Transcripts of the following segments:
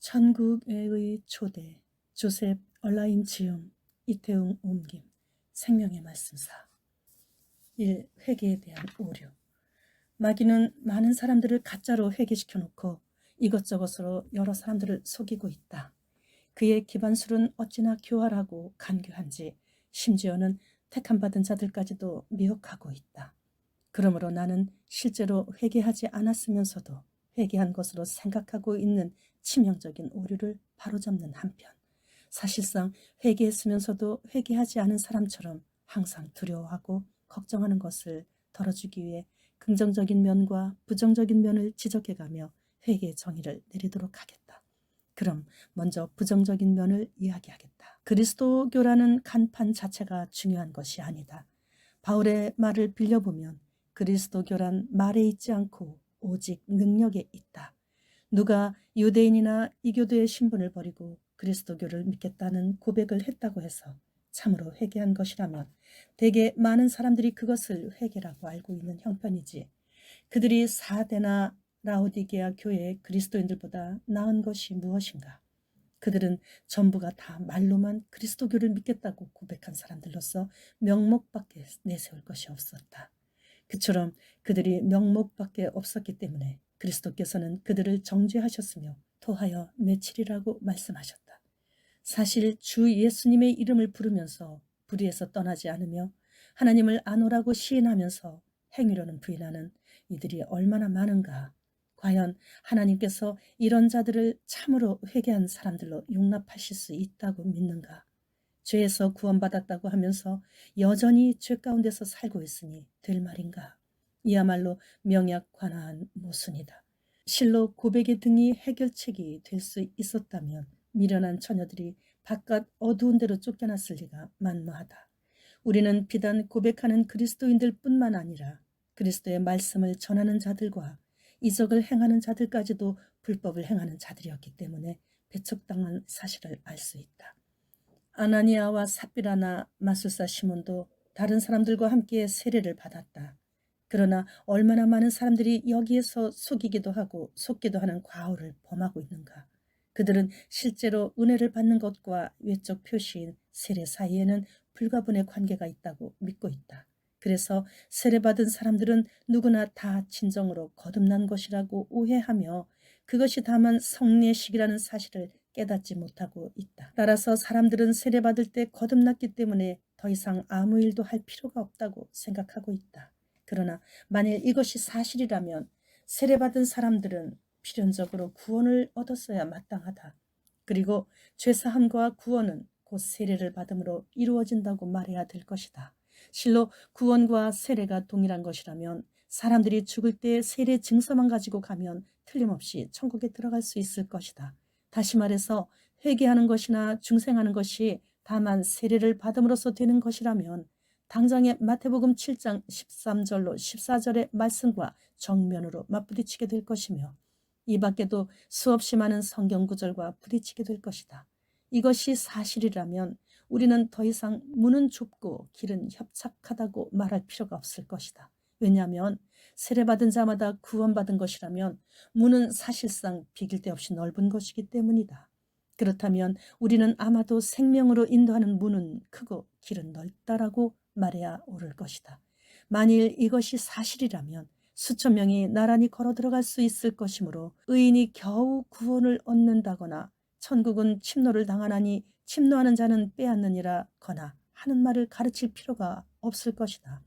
천국의 초대 조셉 얼라인 지음 이태웅 옮김 생명의 말씀사 1. 회개에 대한 오류. 마귀는 많은 사람들을 가짜로 회개시켜 놓고 이것저것으로 여러 사람들을 속이고 있다. 그의 기반술은 어찌나 교활하고 간교한지 심지어는 택함받은 자들까지도 미혹하고 있다. 그러므로 나는 실제로 회개하지 않았으면서도 회개한 것으로 생각하고 있는 치명적인 오류를 바로잡는 한편, 사실상 회개했으면서도 회개하지 않은 사람처럼 항상 두려워하고 걱정하는 것을 덜어주기 위해 긍정적인 면과 부정적인 면을 지적해가며 회개의 정의를 내리도록 하겠다. 그럼 먼저 부정적인 면을 이야기하겠다. 그리스도교라는 간판 자체가 중요한 것이 아니다. 바울의 말을 빌려보면 그리스도교란 말에 있지 않고 오직 능력에 있다. 누가 유대인이나 이교도의 신분을 버리고 그리스도교를 믿겠다는 고백을 했다고 해서 참으로 회개한 것이라면 대개 많은 사람들이 그것을 회개라고 알고 있는 형편이지, 그들이 사대나 라오디게아 교회의 그리스도인들보다 나은 것이 무엇인가? 그들은 전부가 다 말로만 그리스도교를 믿겠다고 고백한 사람들로서 명목밖에 내세울 것이 없었다. 그처럼 그들이 명목밖에 없었기 때문에 그리스도께서는 그들을 정죄하셨으며 토하여 내치리라고 말씀하셨다. 사실 주 예수님의 이름을 부르면서 불의에서 떠나지 않으며 하나님을 아노라고 시인하면서 행위로는 부인하는 이들이 얼마나 많은가. 과연 하나님께서 이런 자들을 참으로 회개한 사람들로 용납하실 수 있다고 믿는가? 죄에서 구원받았다고 하면서 여전히 죄 가운데서 살고 있으니 될 말인가? 이야말로 명약관화한 모순이다. 실로 고백의 등이 해결책이 될 수 있었다면 미련한 처녀들이 바깥 어두운 데로 쫓겨났을 리가 만무하다. 우리는 비단 고백하는 그리스도인들 뿐만 아니라 그리스도의 말씀을 전하는 자들과 이적을 행하는 자들까지도 불법을 행하는 자들이었기 때문에 배척당한 사실을 알 수 있다. 아나니아와 삽비라나 마술사 시몬도 다른 사람들과 함께 세례를 받았다. 그러나 얼마나 많은 사람들이 여기에서 속이기도 하고 속기도 하는 과오를 범하고 있는가. 그들은 실제로 은혜를 받는 것과 외적 표시인 세례 사이에는 불가분의 관계가 있다고 믿고 있다. 그래서 세례받은 사람들은 누구나 다 진정으로 거듭난 것이라고 오해하며 그것이 다만 성례식이라는 사실을 깨닫지 못하고 있다. 따라서 사람들은 세례받을 때 거듭났기 때문에 더 이상 아무 일도 할 필요가 없다고 생각하고 있다. 그러나 만일 이것이 사실이라면 세례받은 사람들은 필연적으로 구원을 얻었어야 마땅하다. 그리고 죄사함과 구원은 곧 세례를 받음으로 이루어진다고 말해야 될 것이다. 실로 구원과 세례가 동일한 것이라면 사람들이 죽을 때 세례 증서만 가지고 가면 틀림없이 천국에 들어갈 수 있을 것이다. 다시 말해서 회개하는 것이나 중생하는 것이 다만 세례를 받음으로써 되는 것이라면 당장의 마태복음 7장 13절로 14절의 말씀과 정면으로 맞부딪히게 될 것이며 이 밖에도 수없이 많은 성경 구절과 부딪히게 될 것이다. 이것이 사실이라면 우리는 더 이상 문은 좁고 길은 협착하다고 말할 필요가 없을 것이다. 왜냐하면 세례받은 자마다 구원받은 것이라면 문은 사실상 비길 데 없이 넓은 것이기 때문이다. 그렇다면 우리는 아마도 생명으로 인도하는 문은 크고 길은 넓다라고 말해야 옳을 것이다. 만일 이것이 사실이라면 수천 명이 나란히 걸어 들어갈 수 있을 것이므로 의인이 겨우 구원을 얻는다거나 천국은 침노를 당하나니 침노하는 자는 빼앗느니라 거나 하는 말을 가르칠 필요가 없을 것이다.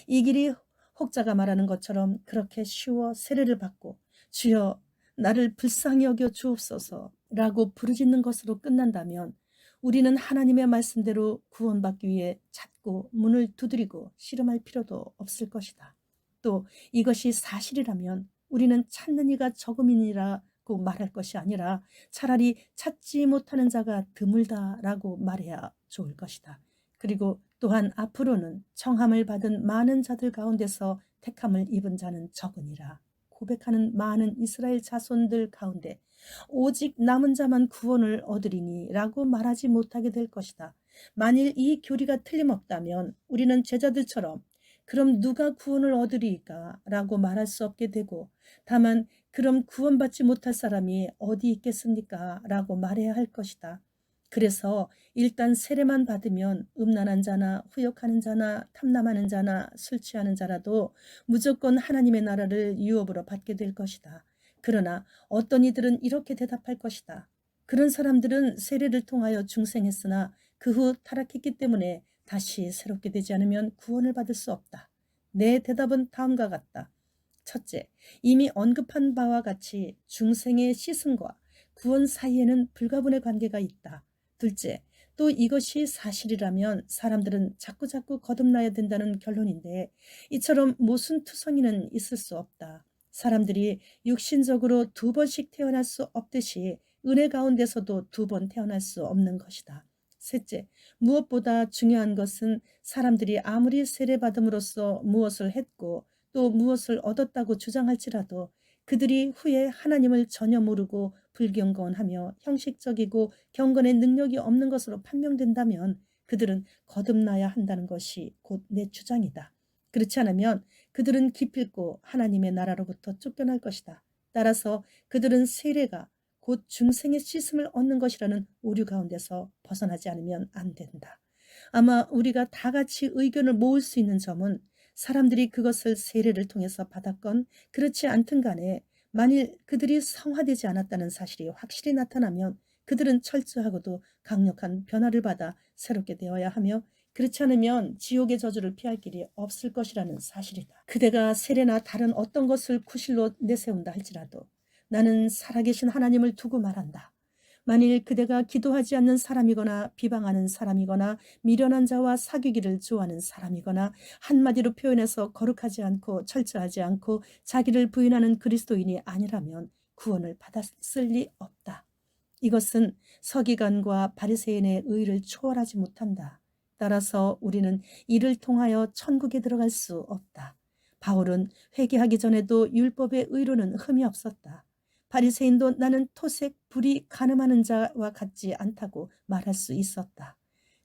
이 길이 혹자가 말하는 것처럼 그렇게 쉬워 세례를 받고 주여 나를 불쌍히 여겨 주옵소서 라고 부르짖는 것으로 끝난다면 우리는 하나님의 말씀대로 구원받기 위해 찾고 문을 두드리고 씨름할 필요도 없을 것이다. 또 이것이 사실이라면 우리는 찾는 이가 적음이니라고 말할 것이 아니라 차라리 찾지 못하는 자가 드물다라고 말해야 좋을 것이다. 그리고 또한 앞으로는 청함을 받은 많은 자들 가운데서 택함을 입은 자는 적으니라 고백하는 많은 이스라엘 자손들 가운데 오직 남은 자만 구원을 얻으리니 라고 말하지 못하게 될 것이다. 만일 이 교리가 틀림없다면 우리는 제자들처럼 그럼 누가 구원을 얻으리까 라고 말할 수 없게 되고 다만 그럼 구원받지 못할 사람이 어디 있겠습니까? 라고 말해야 할 것이다. 그래서 일단 세례만 받으면 음란한 자나 후욕하는 자나 탐남하는 자나 술 취하는 자라도 무조건 하나님의 나라를 유업으로 받게 될 것이다. 그러나 어떤 이들은 이렇게 대답할 것이다. 그런 사람들은 세례를 통하여 중생했으나 그 후 타락했기 때문에 다시 새롭게 되지 않으면 구원을 받을 수 없다. 내 대답은 다음과 같다. 첫째, 이미 언급한 바와 같이 중생의 씻음과 구원 사이에는 불가분의 관계가 있다. 둘째, 또 이것이 사실이라면 사람들은 자꾸자꾸 거듭나야 된다는 결론인데 이처럼 모순투성이는 있을 수 없다. 사람들이 육신적으로 두 번씩 태어날 수 없듯이 은혜 가운데서도 두 번 태어날 수 없는 것이다. 셋째, 무엇보다 중요한 것은 사람들이 아무리 세례받음으로써 무엇을 했고 또 무엇을 얻었다고 주장할지라도 그들이 후에 하나님을 전혀 모르고 불경건하며 형식적이고 경건의 능력이 없는 것으로 판명된다면 그들은 거듭나야 한다는 것이 곧 내 주장이다. 그렇지 않으면 그들은 기필코 하나님의 나라로부터 쫓겨날 것이다. 따라서 그들은 세례가 곧 중생의 씻음을 얻는 것이라는 오류 가운데서 벗어나지 않으면 안 된다. 아마 우리가 다 같이 의견을 모을 수 있는 점은 사람들이 그것을 세례를 통해서 받았건 그렇지 않든 간에 만일 그들이 성화되지 않았다는 사실이 확실히 나타나면 그들은 철저하고도 강력한 변화를 받아 새롭게 되어야 하며 그렇지 않으면 지옥의 저주를 피할 길이 없을 것이라는 사실이다. 그대가 세례나 다른 어떤 것을 구실로 내세운다 할지라도 나는 살아계신 하나님을 두고 말한다. 만일 그대가 기도하지 않는 사람이거나 비방하는 사람이거나 미련한 자와 사귀기를 좋아하는 사람이거나 한마디로 표현해서 거룩하지 않고 철저하지 않고 자기를 부인하는 그리스도인이 아니라면 구원을 받았을 리 없다. 이것은 서기관과 바리새인의 의를 초월하지 못한다. 따라서 우리는 이를 통하여 천국에 들어갈 수 없다. 바울은 회개하기 전에도 율법의 의로는 흠이 없었다. 바리새인도 나는 토색 불이 가늠하는 자와 같지 않다고 말할 수 있었다.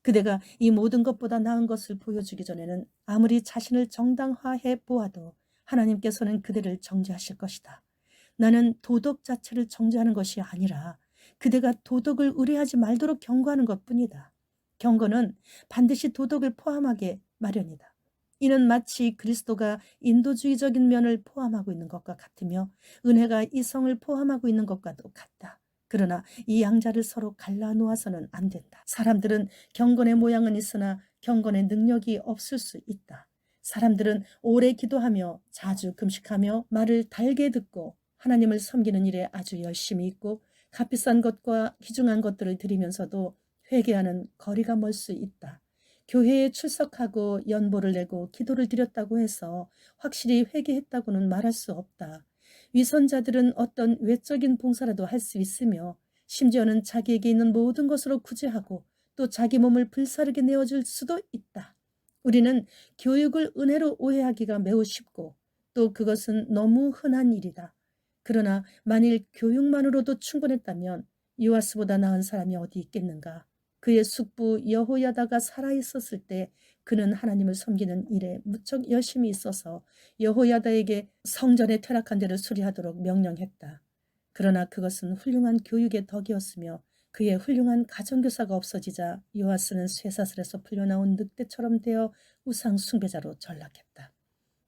그대가 이 모든 것보다 나은 것을 보여주기 전에는 아무리 자신을 정당화해 보아도 하나님께서는 그대를 정죄하실 것이다. 나는 도덕 자체를 정죄하는 것이 아니라 그대가 도덕을 의뢰하지 말도록 경고하는 것뿐이다. 경고는 반드시 도덕을 포함하게 마련이다. 이는 마치 그리스도가 인도주의적인 면을 포함하고 있는 것과 같으며 은혜가 이성을 포함하고 있는 것과도 같다. 그러나 이 양자를 서로 갈라놓아서는 안 된다. 사람들은 경건의 모양은 있으나 경건의 능력이 없을 수 있다. 사람들은 오래 기도하며 자주 금식하며 말을 달게 듣고 하나님을 섬기는 일에 아주 열심히 있고 값비싼 것과 귀중한 것들을 드리면서도 회개하는 거리가 멀 수 있다. 교회에 출석하고 연보를 내고 기도를 드렸다고 해서 확실히 회개했다고는 말할 수 없다. 위선자들은 어떤 외적인 봉사라도 할 수 있으며 심지어는 자기에게 있는 모든 것으로 구제하고 또 자기 몸을 불사르게 내어줄 수도 있다. 우리는 교육을 은혜로 오해하기가 매우 쉽고 또 그것은 너무 흔한 일이다. 그러나 만일 교육만으로도 충분했다면 요아스보다 나은 사람이 어디 있겠는가? 그의 숙부 여호야다가 살아있었을 때 그는 하나님을 섬기는 일에 무척 열심히 있어서 여호야다에게 성전의 퇴락한 데를 수리하도록 명령했다. 그러나 그것은 훌륭한 교육의 덕이었으며 그의 훌륭한 가정교사가 없어지자 요아스는 쇠사슬에서 풀려나온 늑대처럼 되어 우상 숭배자로 전락했다.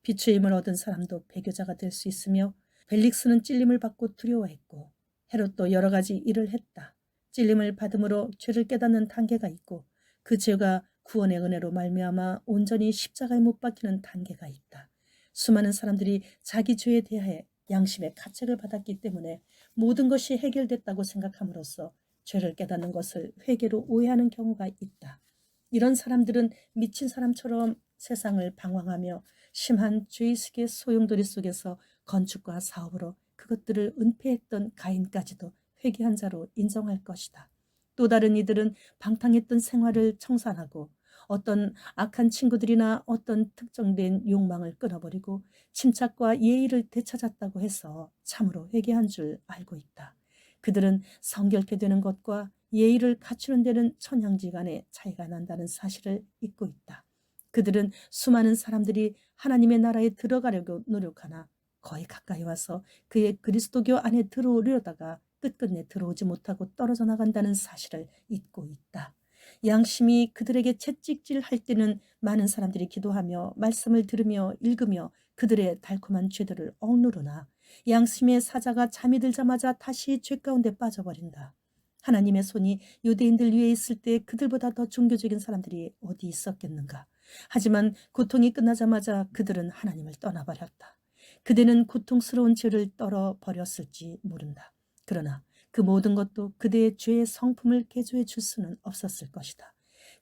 비추임을 얻은 사람도 배교자가 될 수 있으며 벨릭스는 찔림을 받고 두려워했고 헤롯도 여러 가지 일을 했다. 찔림을 받음으로 죄를 깨닫는 단계가 있고 그 죄가 구원의 은혜로 말미암아 온전히 십자가에 못 박히는 단계가 있다. 수많은 사람들이 자기 죄에 대해 양심의 가책을 받았기 때문에 모든 것이 해결됐다고 생각함으로써 죄를 깨닫는 것을 회개로 오해하는 경우가 있다. 이런 사람들은 미친 사람처럼 세상을 방황하며 심한 죄의식의 소용돌이 속에서 건축과 사업으로 그것들을 은폐했던 가인까지도 회개한 자로 인정할 것이다. 또 다른 이들은 방탕했던 생활을 청산하고 어떤 악한 친구들이나 어떤 특정된 욕망을 끊어버리고 침착과 예의를 되찾았다고 해서 참으로 회개한 줄 알고 있다. 그들은 성결케 되는 것과 예의를 갖추는 데는 천양지간의 차이가 난다는 사실을 잊고 있다. 그들은 수많은 사람들이 하나님의 나라에 들어가려고 노력하나 거의 가까이 와서 그의 그리스도교 안에 들어오려다가 끝끝내 들어오지 못하고 떨어져 나간다는 사실을 잊고 있다. 양심이 그들에게 채찍질할 때는 많은 사람들이 기도하며 말씀을 들으며 읽으며 그들의 달콤한 죄들을 억누르나 양심의 사자가 잠이 들자마자 다시 죄 가운데 빠져버린다. 하나님의 손이 유대인들 위에 있을 때 그들보다 더 종교적인 사람들이 어디 있었겠는가. 하지만 고통이 끝나자마자 그들은 하나님을 떠나버렸다. 그대는 고통스러운 죄를 떨어버렸을지 모른다. 그러나 그 모든 것도 그대의 죄의 성품을 개조해 줄 수는 없었을 것이다.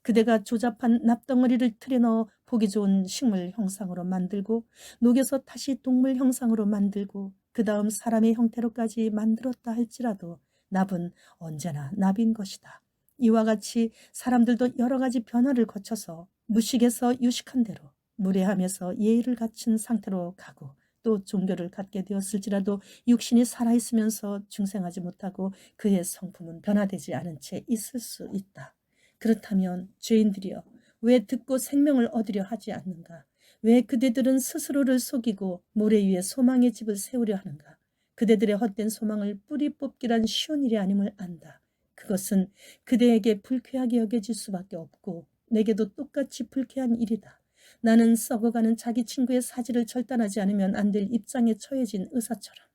그대가 조잡한 납덩어리를 틀에 넣어 보기 좋은 식물 형상으로 만들고 녹여서 다시 동물 형상으로 만들고 그 다음 사람의 형태로까지 만들었다 할지라도 납은 언제나 납인 것이다. 이와 같이 사람들도 여러 가지 변화를 거쳐서 무식에서 유식한 대로 무례함에서 예의를 갖춘 상태로 가고 또 종교를 갖게 되었을지라도 육신이 살아있으면서 중생하지 못하고 그의 성품은 변화되지 않은 채 있을 수 있다. 그렇다면 죄인들이여 왜 듣고 생명을 얻으려 하지 않는가? 왜 그대들은 스스로를 속이고 모래 위에 소망의 집을 세우려 하는가? 그대들의 헛된 소망을 뿌리 뽑기란 쉬운 일이 아님을 안다. 그것은 그대에게 불쾌하게 여겨질 수밖에 없고 내게도 똑같이 불쾌한 일이다. 나는 썩어가는 자기 친구의 사지를 절단하지 않으면 안 될 입장에 처해진 의사처럼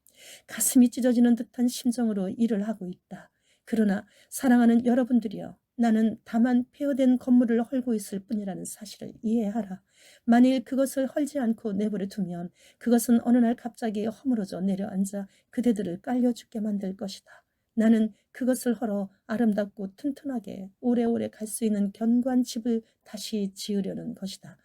가슴이 찢어지는 듯한 심정으로 일을 하고 있다. 그러나 사랑하는 여러분들이여, 나는 다만 폐허된 건물을 헐고 있을 뿐이라는 사실을 이해하라. 만일 그것을 헐지 않고 내버려 두면 그것은 어느 날 갑자기 허물어져 내려앉아 그대들을 깔려 죽게 만들 것이다. 나는 그것을 헐어 아름답고 튼튼하게 오래오래 갈 수 있는 견고한 집을 다시 지으려는 것이다.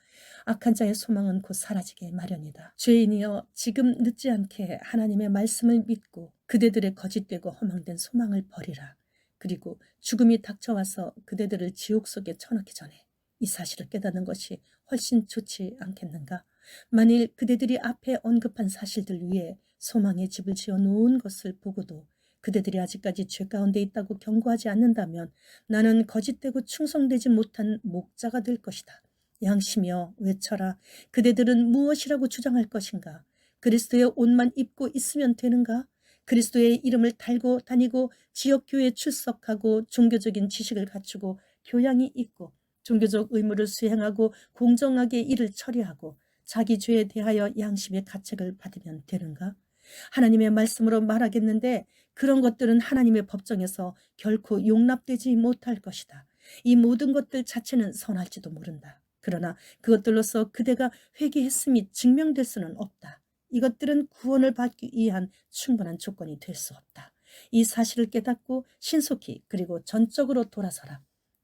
악한 자의 소망은 곧 사라지게 마련이다. 죄인이여 지금 늦지 않게 하나님의 말씀을 믿고 그대들의 거짓되고 허망된 소망을 버리라. 그리고 죽음이 닥쳐와서 그대들을 지옥 속에 쳐넣기 전에 이 사실을 깨닫는 것이 훨씬 좋지 않겠는가? 만일 그대들이 앞에 언급한 사실들 위에 소망의 집을 지어 놓은 것을 보고도 그대들이 아직까지 죄 가운데 있다고 경고하지 않는다면 나는 거짓되고 충성되지 못한 목자가 될 것이다. 양심이여 외쳐라. 그대들은 무엇이라고 주장할 것인가? 그리스도의 옷만 입고 있으면 되는가? 그리스도의 이름을 달고 다니고 지역교회에 출석하고 종교적인 지식을 갖추고 교양이 있고 종교적 의무를 수행하고 공정하게 일을 처리하고 자기 죄에 대하여 양심의 가책을 받으면 되는가? 하나님의 말씀으로 말하겠는데 그런 것들은 하나님의 법정에서 결코 용납되지 못할 것이다. 이 모든 것들 자체는 선할지도 모른다. 그러나 그것들로서 그대가 회개했음이 증명될 수는 없다. 이것들은 구원을 받기 위한 충분한 조건이 될 수 없다. 이 사실을 깨닫고 신속히 그리고 전적으로 돌아서라.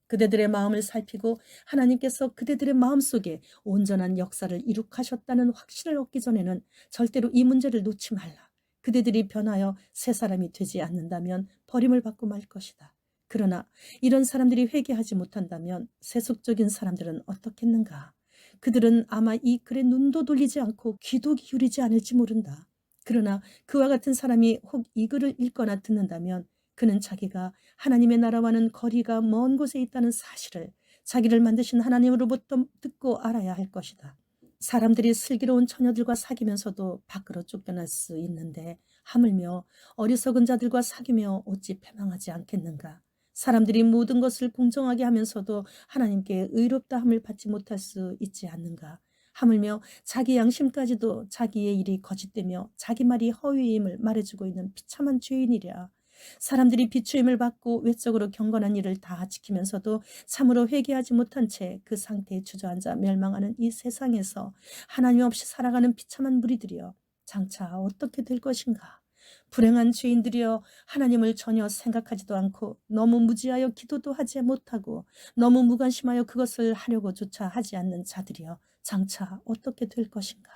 그대들의 마음을 살피고 하나님께서 그대들의 마음속에 온전한 역사를 이룩하셨다는 확신을 얻기 전에는 절대로 이 문제를 놓지 말라. 그대들이 변하여 새 사람이 되지 않는다면 버림을 받고 말 것이다. 그러나 이런 사람들이 회개하지 못한다면 세속적인 사람들은 어떻겠는가? 그들은 아마 이 글에 눈도 돌리지 않고 귀도 기울이지 않을지 모른다. 그러나 그와 같은 사람이 혹 이 글을 읽거나 듣는다면 그는 자기가 하나님의 나라와는 거리가 먼 곳에 있다는 사실을 자기를 만드신 하나님으로부터 듣고 알아야 할 것이다. 사람들이 슬기로운 처녀들과 사귀면서도 밖으로 쫓겨날 수 있는데 하물며 어리석은 자들과 사귀며 어찌 패망하지 않겠는가? 사람들이 모든 것을 공정하게 하면서도 하나님께 의롭다함을 받지 못할 수 있지 않는가? 하물며 자기 양심까지도 자기의 일이 거짓되며 자기 말이 허위임을 말해주고 있는 비참한 죄인이랴. 사람들이 비추임을 받고 외적으로 경건한 일을 다 지키면서도 참으로 회개하지 못한 채 그 상태에 주저앉아 멸망하는 이 세상에서 하나님 없이 살아가는 비참한 무리들이여 장차 어떻게 될 것인가? 불행한 죄인들이여 하나님을 전혀 생각하지도 않고 너무 무지하여 기도도 하지 못하고 너무 무관심하여 그것을 하려고조차 하지 않는 자들이여 장차 어떻게 될 것인가?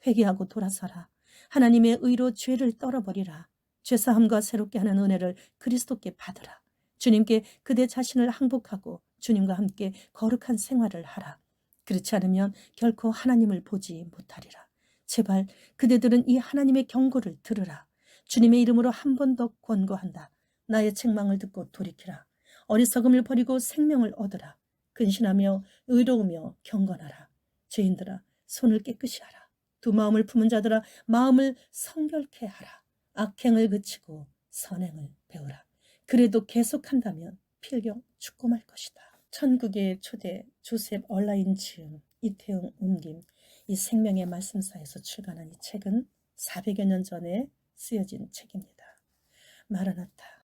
회개하고 돌아서라. 하나님의 의로 죄를 떨어버리라. 죄사함과 새롭게 하는 은혜를 그리스도께 받으라. 주님께 그대 자신을 항복하고 주님과 함께 거룩한 생활을 하라. 그렇지 않으면 결코 하나님을 보지 못하리라. 제발 그대들은 이 하나님의 경고를 들으라. 주님의 이름으로 한 번 더 권고한다. 나의 책망을 듣고 돌이키라. 어리석음을 버리고 생명을 얻으라. 근신하며 의로우며 경건하라. 죄인들아 손을 깨끗이 하라. 두 마음을 품은 자들아 마음을 성결케 하라. 악행을 그치고 선행을 배우라. 그래도 계속한다면 필경 죽고 말 것이다. 천국의 초대 조셉 얼라인 지음 이태응 옮김 이 생명의 말씀사에서 출간한 이 책은 400여 년 전에 쓰여진 책입니다. 마라나타